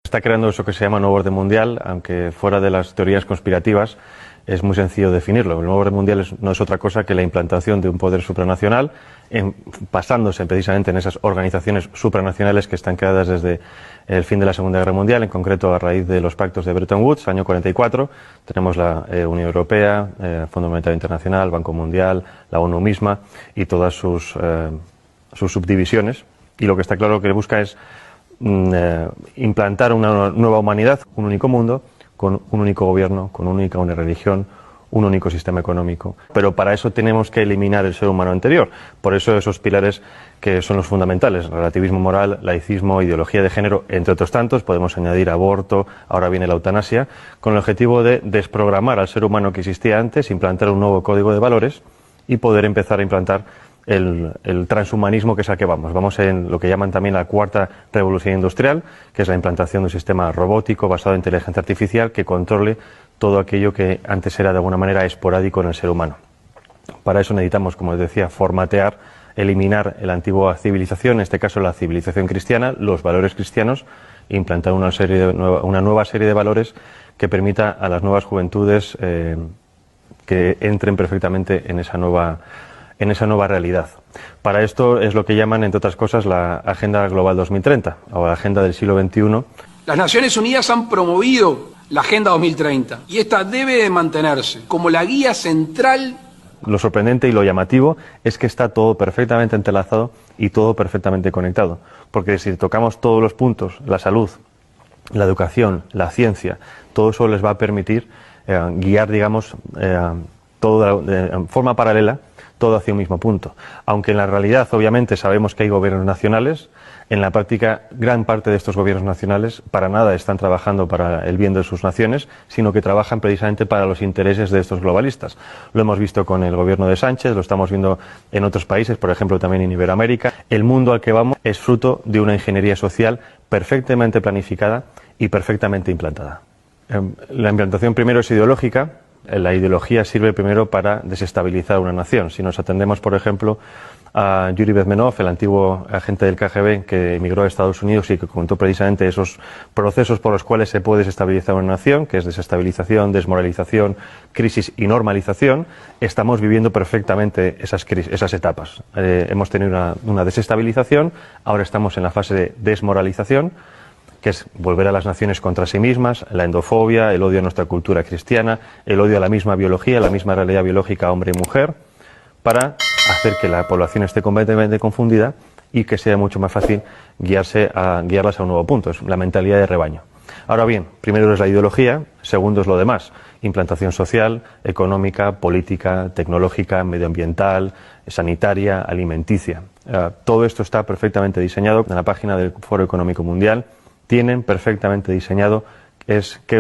Está creando eso que se llama nuevo orden mundial, aunque fuera de las teorías conspirativas es muy sencillo definirlo. El nuevo orden mundial no es otra cosa que la implantación de un poder supranacional, basándose precisamente en esas organizaciones supranacionales que están creadas desde el fin de la Segunda Guerra Mundial, en concreto a raíz de los pactos de Bretton Woods, año 44. Tenemos la Unión Europea, Fondo Monetario Internacional, Banco Mundial, la ONU misma y todas sus subdivisiones. Y lo que está claro que busca es implantar una nueva humanidad, un único mundo, con un único gobierno, con una única religión, un único sistema económico. Pero para eso tenemos que eliminar el ser humano anterior. Por eso esos pilares que son los fundamentales: relativismo moral, laicismo, ideología de género, entre otros tantos. Podemos añadir aborto, ahora viene la eutanasia, con el objetivo de desprogramar al ser humano que existía antes, implantar un nuevo código de valores y poder empezar a implantar el transhumanismo, que es al que vamos. Vamos en lo que llaman también la cuarta revolución industrial, que es la implantación de un sistema robótico basado en inteligencia artificial que controle todo aquello que antes era de alguna manera esporádico en el ser humano. Para eso necesitamos, como les decía, formatear, eliminar la antigua civilización, en este caso la civilización cristiana, los valores cristianos, e implantar una nueva serie de valores que permita a las nuevas juventudes que entren perfectamente en esa nueva realidad. Para esto es lo que llaman, entre otras cosas, la Agenda Global 2030, o la Agenda del siglo XXI. Las Naciones Unidas han promovido la Agenda 2030 y esta debe de mantenerse como la guía central. Lo sorprendente y lo llamativo es que está todo perfectamente entrelazado y todo perfectamente conectado, porque si tocamos todos los puntos, la salud, la educación, la ciencia, todo eso les va a permitir guiar, digamos, todo de forma paralela, todo hacia un mismo punto. Aunque en la realidad, obviamente, sabemos que hay gobiernos nacionales, en la práctica, gran parte de estos gobiernos nacionales para nada están trabajando para el bien de sus naciones, sino que trabajan precisamente para los intereses de estos globalistas. Lo hemos visto con el gobierno de Sánchez, lo estamos viendo en otros países, por ejemplo, también en Iberoamérica. El mundo al que vamos es fruto de una ingeniería social perfectamente planificada y perfectamente implantada. La implantación primero es ideológica. La ideología sirve primero para desestabilizar una nación. Si nos atendemos, por ejemplo, a Yuri Bezmenov, el antiguo agente del KGB que emigró a Estados Unidos y que contó precisamente esos procesos por los cuales se puede desestabilizar una nación, que es desestabilización, desmoralización, crisis y normalización, estamos viviendo perfectamente esas etapas. Hemos tenido una desestabilización, ahora estamos en la fase de desmoralización, que es volver a las naciones contra sí mismas, la endofobia, el odio a nuestra cultura cristiana, el odio a la misma biología, la misma realidad biológica hombre y mujer, para hacer que la población esté completamente confundida y que sea mucho más fácil guiarlas a un nuevo punto. Es la mentalidad de rebaño. Ahora bien, primero es la ideología, segundo es lo demás: implantación social, económica, política, tecnológica, medioambiental, sanitaria, alimenticia. Todo esto está perfectamente diseñado en la página del Foro Económico Mundial. Tienen perfectamente diseñado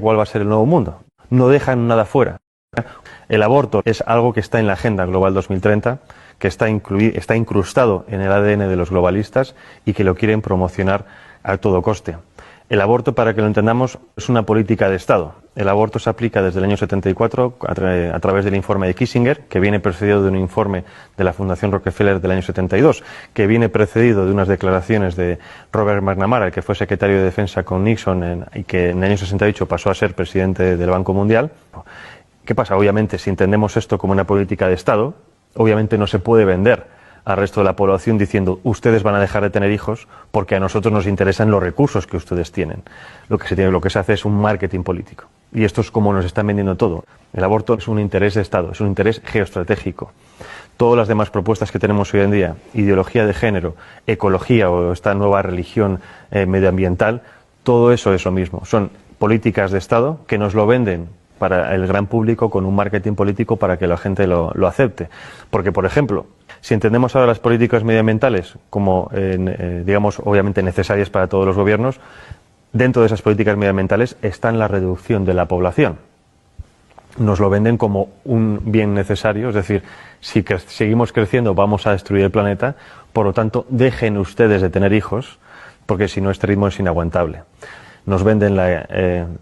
cuál va a ser el nuevo mundo. No dejan nada fuera. El aborto es algo que está en la Agenda Global 2030, que está incrustado en el ADN de los globalistas y que lo quieren promocionar a todo coste. El aborto, para que lo entendamos, es una política de Estado. El aborto se aplica desde el año 74 a través del informe de Kissinger, que viene precedido de un informe de la Fundación Rockefeller del año 72, que viene precedido de unas declaraciones de Robert McNamara, el que fue secretario de Defensa con Nixon y que en el año 68 pasó a ser presidente del Banco Mundial. ¿Qué pasa? Obviamente, si entendemos esto como una política de Estado, obviamente no se puede vender al resto de la población diciendo: ustedes van a dejar de tener hijos porque a nosotros nos interesan los recursos que ustedes tienen. Lo que se hace es un marketing político. Y esto es como nos están vendiendo todo. El aborto es un interés de Estado, es un interés geoestratégico. Todas las demás propuestas que tenemos hoy en día, ideología de género, ecología o esta nueva religión medioambiental, todo eso es lo mismo. Son políticas de Estado que nos lo venden para el gran público con un marketing político para que la gente lo acepte. Porque, por ejemplo, si entendemos ahora las políticas medioambientales como, digamos, obviamente necesarias para todos los gobiernos, dentro de esas políticas medioambientales está la reducción de la población. Nos lo venden como un bien necesario, es decir, si seguimos creciendo vamos a destruir el planeta, por lo tanto dejen ustedes de tener hijos, porque si no este ritmo es inaguantable. Nos venden la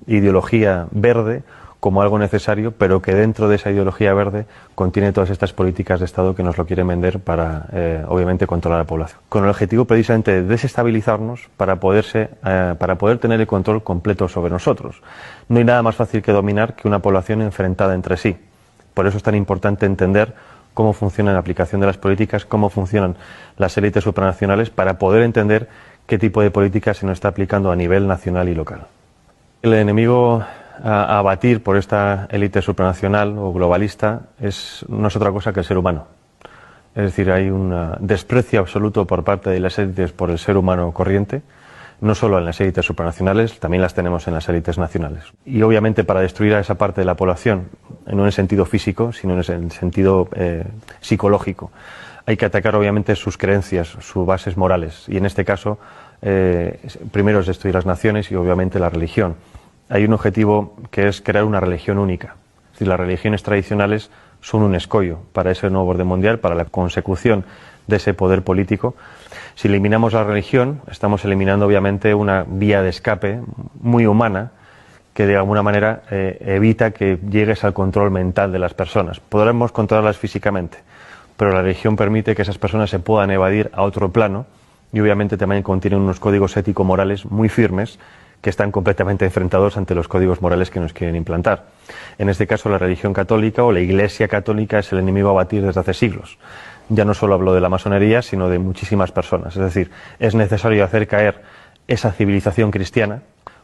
ideología verde como algo necesario, pero que dentro de esa ideología verde contiene todas estas políticas de Estado que nos lo quieren vender para, obviamente, controlar a la población. Con el objetivo precisamente de desestabilizarnos para poder tener el control completo sobre nosotros. No hay nada más fácil que dominar que una población enfrentada entre sí. Por eso es tan importante entender cómo funciona la aplicación de las políticas, cómo funcionan las élites supranacionales, para poder entender qué tipo de política se nos está aplicando a nivel nacional y local. El enemigo a abatir por esta élite supranacional o globalista no es otra cosa que el ser humano. Es decir, hay un desprecio absoluto por parte de las élites por el ser humano corriente, no solo en las élites supranacionales, también las tenemos en las élites nacionales. Y obviamente para destruir a esa parte de la población, no en el sentido físico, sino en el sentido psicológico, hay que atacar obviamente sus creencias, sus bases morales. Y en este caso, primero es destruir las naciones y obviamente la religión. Hay un objetivo que es crear una religión única. Es decir, las religiones tradicionales son un escollo para ese nuevo orden mundial, para la consecución de ese poder político. Si eliminamos la religión, estamos eliminando obviamente una vía de escape muy humana que de alguna manera evita que llegues al control mental de las personas. Podremos controlarlas físicamente, pero la religión permite que esas personas se puedan evadir a otro plano y obviamente también contiene unos códigos ético-morales muy firmes que están completamente enfrentados ante los códigos morales que nos quieren implantar. En este caso, la religión católica o la Iglesia católica es el enemigo a batir desde hace siglos. Ya no solo hablo de la masonería, sino de muchísimas personas. Es decir, es necesario hacer caer esa civilización cristiana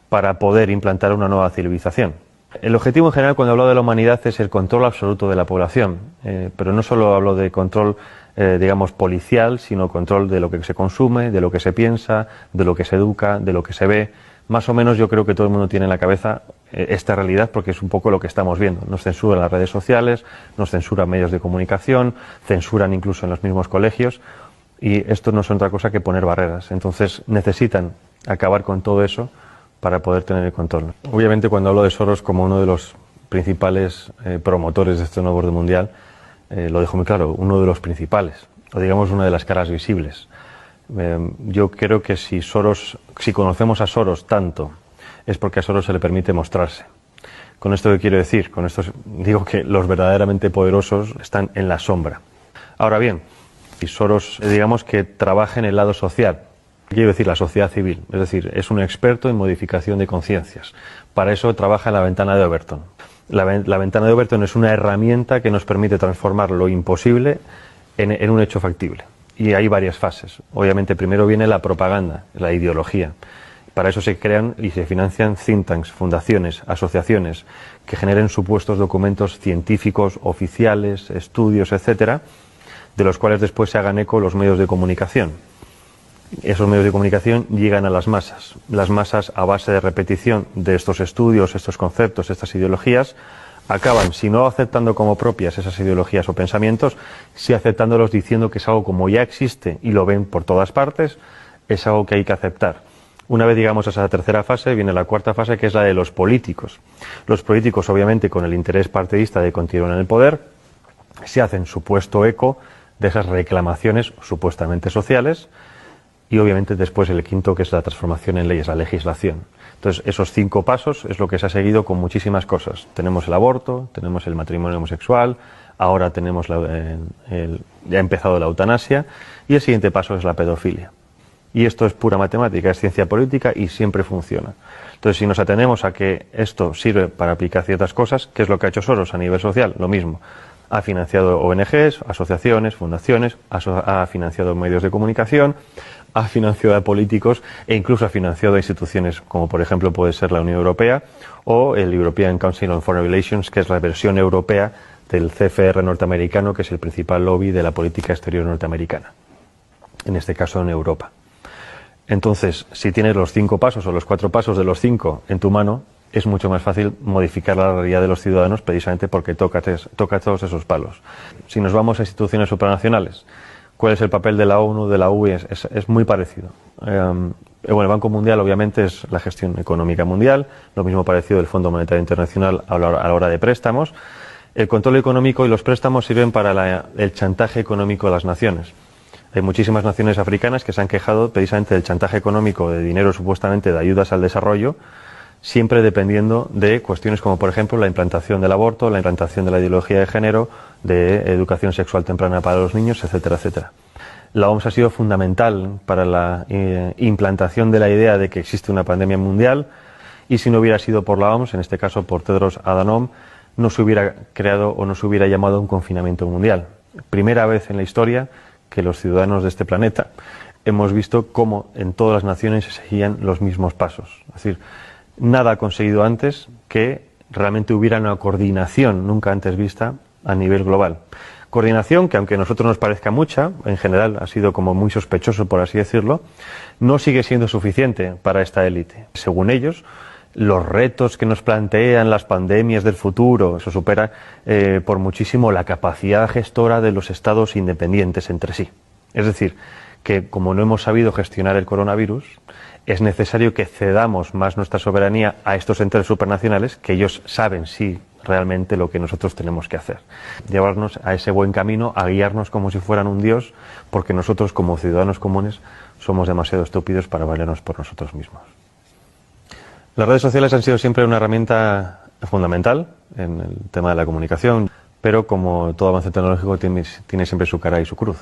para poder implantar una nueva civilización. El objetivo en general, cuando hablo de la humanidad, es el control absoluto de la población. Pero no solo hablo de control, digamos, policial, sino control de lo que se consume, de lo que se piensa, de lo que se educa, de lo que se ve. Más o menos yo creo que todo el mundo tiene en la cabeza esta realidad, porque es un poco lo que estamos viendo. Nos censuran las redes sociales, nos censuran medios de comunicación, censuran incluso en los mismos colegios, y esto no es otra cosa que poner barreras. Entonces necesitan acabar con todo eso para poder tener el control. Obviamente, cuando hablo de Soros como uno de los principales promotores de este nuevo orden mundial, lo dejo muy claro, uno de los principales, o digamos una de las caras visibles. Yo creo que si conocemos a Soros tanto, es porque a Soros se le permite mostrarse. ¿Con esto qué quiero decir? Con esto digo que los verdaderamente poderosos están en la sombra. Ahora bien, si Soros, digamos que trabaja en el lado social, quiero decir la sociedad civil, es decir, es un experto en modificación de conciencias. Para eso trabaja en la ventana de Overton. La ventana de Overton es una herramienta que nos permite transformar lo imposible en un hecho factible. Y hay varias fases. Obviamente primero viene la propaganda, la ideología. Para eso se crean y se financian think tanks, fundaciones, asociaciones que generen supuestos documentos científicos, oficiales, estudios, etcétera, de los cuales después se hagan eco los medios de comunicación. Esos medios de comunicación llegan a las masas. Las masas, a base de repetición de estos estudios, estos conceptos, estas ideologías, acaban, si no aceptando como propias esas ideologías o pensamientos, sí aceptándolos diciendo que es algo como ya existe y lo ven por todas partes, es algo que hay que aceptar. Una vez llegamos a esa tercera fase, viene la cuarta fase, que es la de los políticos. Los políticos, obviamente, con el interés partidista de continuar en el poder, se hacen supuesto eco de esas reclamaciones supuestamente sociales y, obviamente, después el quinto, que es la transformación en leyes, la legislación. Entonces, esos 5 pasos es lo que se ha seguido con muchísimas cosas. Tenemos el aborto, tenemos el matrimonio homosexual, ahora tenemos ya ha empezado la eutanasia y el siguiente paso es la pedofilia. Y esto es pura matemática, es ciencia política y siempre funciona. Entonces, si nos atenemos a que esto sirve para aplicar ciertas cosas, ¿qué es lo que ha hecho Soros a nivel social? Lo mismo. Ha financiado ONGs, asociaciones, fundaciones, ha financiado medios de comunicación, ha financiado a políticos e incluso ha financiado a instituciones como por ejemplo puede ser la Unión Europea o el European Council on Foreign Relations, que es la versión europea del CFR norteamericano, que es el principal lobby de la política exterior norteamericana, en este caso en Europa. Entonces, si tienes los 5 pasos o los 4 pasos de los 5 en tu mano, es mucho más fácil modificar la realidad de los ciudadanos precisamente porque toca todos esos palos. Si nos vamos a instituciones supranacionales, ¿cuál es el papel de la ONU, de la UE? Es muy parecido. Bueno, el Banco Mundial obviamente es la gestión económica mundial, lo mismo parecido del Fondo Monetario Internacional a la hora de préstamos. El control económico y los préstamos sirven para el chantaje económico de las naciones. Hay muchísimas naciones africanas que se han quejado precisamente del chantaje económico de dinero supuestamente de ayudas al desarrollo, siempre dependiendo de cuestiones como, por ejemplo, la implantación del aborto, la implantación de la ideología de género, de educación sexual temprana para los niños, etcétera, etcétera. La OMS ha sido fundamental para la implantación de la idea de que existe una pandemia mundial, y si no hubiera sido por la OMS, en este caso por Tedros Adhanom, no se hubiera creado o no se hubiera llamado un confinamiento mundial. Primera vez en la historia que los ciudadanos de este planeta hemos visto cómo en todas las naciones se seguían los mismos pasos. Es decir, nada ha conseguido antes que realmente hubiera una coordinación nunca antes vista a nivel global. Coordinación que, aunque a nosotros nos parezca mucha, en general ha sido como muy sospechoso, por así decirlo, no sigue siendo suficiente para esta élite. Según ellos, los retos que nos plantean las pandemias del futuro, eso supera por muchísimo la capacidad gestora de los estados independientes entre sí. Es decir, que como no hemos sabido gestionar el coronavirus, es necesario que cedamos más nuestra soberanía a estos entes supranacionales, que ellos saben sí realmente lo que nosotros tenemos que hacer. Llevarnos a ese buen camino, a guiarnos como si fueran un dios, porque nosotros como ciudadanos comunes somos demasiado estúpidos para valernos por nosotros mismos. Las redes sociales han sido siempre una herramienta fundamental en el tema de la comunicación, pero como todo avance tecnológico tiene siempre su cara y su cruz.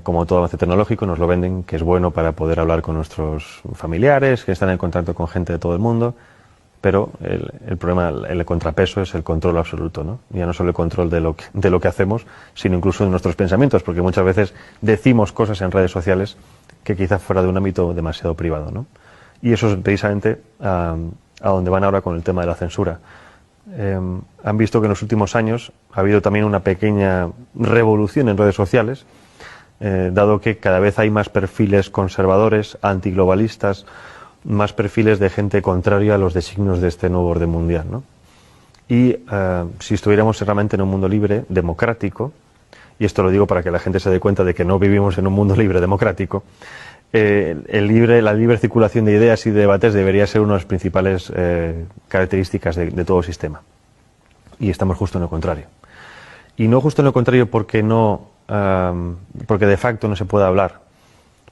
Como todo avance tecnológico nos lo venden que es bueno para poder hablar con nuestros familiares, que están en contacto con gente de todo el mundo, pero el problema, el contrapeso es el control absoluto, ¿no? Ya no solo el control de lo que hacemos, sino incluso de nuestros pensamientos, porque muchas veces decimos cosas en redes sociales que quizás fuera de un ámbito demasiado privado, ¿no? Y eso es precisamente a donde van ahora con el tema de la censura. Han visto que en los últimos años ha habido también una pequeña revolución en redes sociales, dado que cada vez hay más perfiles conservadores, antiglobalistas, más perfiles de gente contraria a los designios de este nuevo orden mundial, ¿no? Y si estuviéramos realmente en un mundo libre, democrático, y esto lo digo para que la gente se dé cuenta de que no vivimos en un mundo libre democrático, la libre circulación de ideas y de debates debería ser una de las principales características de todo sistema. Y estamos justo en lo contrario. Y no justo en lo contrario porque de facto no se puede hablar.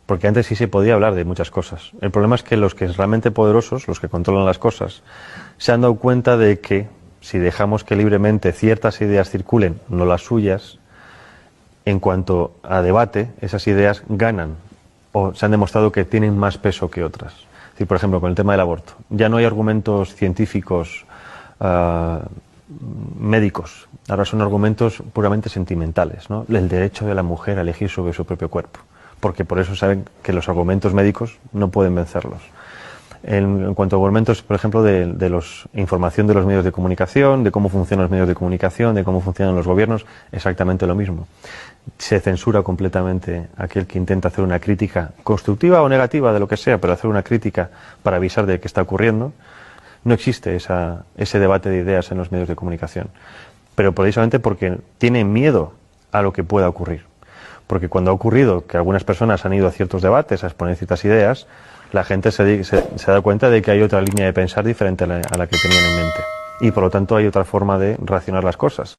Porque antes sí se podía hablar de muchas cosas. El problema es que los que son realmente poderosos, los que controlan las cosas, se han dado cuenta de que si dejamos que libremente ciertas ideas circulen, no las suyas, en cuanto a debate, esas ideas ganan o se han demostrado que tienen más peso que otras. Es decir, por ejemplo, con el tema del aborto. Ya no hay argumentos científicos médicos. Ahora son argumentos puramente sentimentales, ¿no? El derecho de la mujer a elegir sobre su propio cuerpo. Porque por eso saben que los argumentos médicos no pueden vencerlos. En cuanto a argumentos, por ejemplo, de información de los medios de comunicación, de cómo funcionan los medios de comunicación, de cómo funcionan los gobiernos, exactamente lo mismo. Se censura completamente a aquel que intenta hacer una crítica constructiva o negativa, de lo que sea, pero hacer una crítica para avisar de qué está ocurriendo. No existe ese debate de ideas en los medios de comunicación. Pero precisamente porque tienen miedo a lo que pueda ocurrir. Porque cuando ha ocurrido que algunas personas han ido a ciertos debates a exponer ciertas ideas, la gente se da cuenta de que hay otra línea de pensar diferente a la que tenían en mente. Y por lo tanto hay otra forma de racionar las cosas.